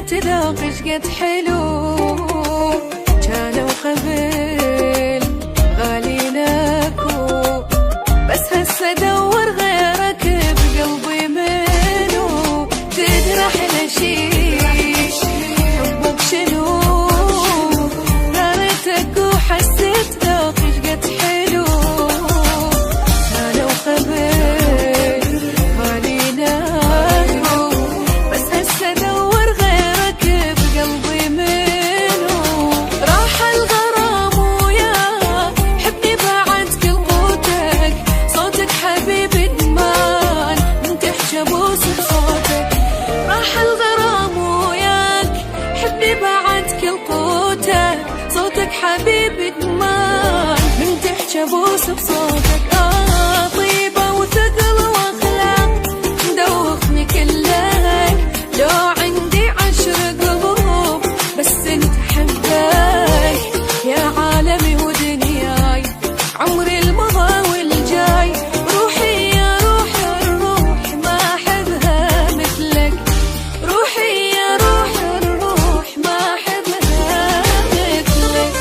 تذوق شقد حلو، كانوا قبل غاليناكو، بس هسه دور غيرك بقلبي منو، تدري احلى شي حبك شنو، نارتك وحسيت ذوق شقد حلو، كانوا قبل غاليناكو، بس هسه دور غيرك بقلبي منو، راح الغرام وياك حبني بعد كل قوتك، صوتك حبيبي دمان من تحكي ابوس بصوتك، راح الغرام وياك حبني بعد كل قوتك، صوتك حبيبي دمان من تحكي ابوس بصوتك، طيبة وثقل واخلاق مدوخني كلك، لو عندي 10 قلوب بس انت حبك، يا عالمي ودنياي عمري المضى والجاي، روحي يا روح الروح ما احبها مثلك، روحي يا روح الروح ما احبها مثلك.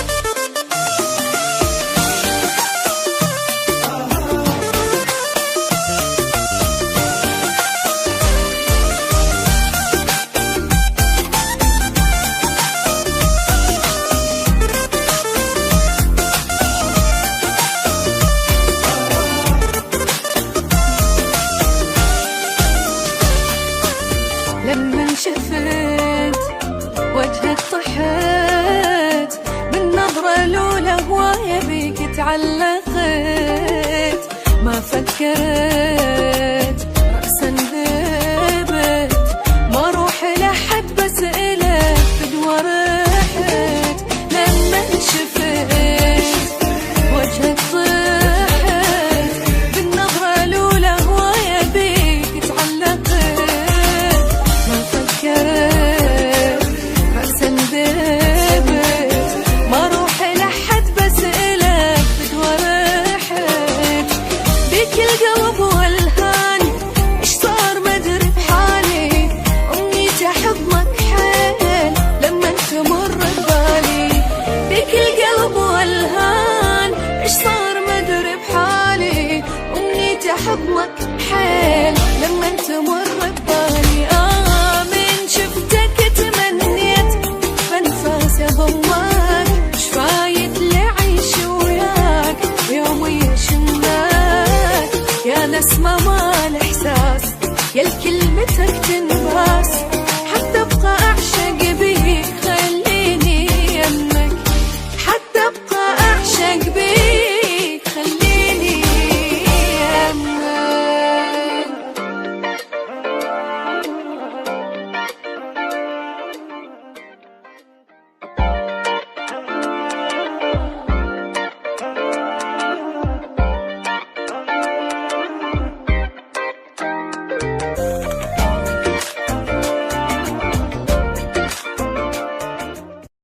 لما شفت وجهك طحت بالنظرة الأولى، هواية بيك تعلقت، ما فكرت رأسا ذبت، ما روح لحد بس إلك فدوى رحت، لما شفت وجهك طحت بالنظرة الأولى، هواية بيك تعلقت، رأسا ذبت، ما روح لحد بس إلك فدوى رحت، بيك القلب والهان اش صار ما ادري بحالي، أمنيتي أحضنك حيل لما تمر ببالي، بيك القلب والهان اش صار ما ادري بحالي، أمنيتي أحضنك حيل لما تمر ببالي، من شفتك تمنيت بانفاس يضم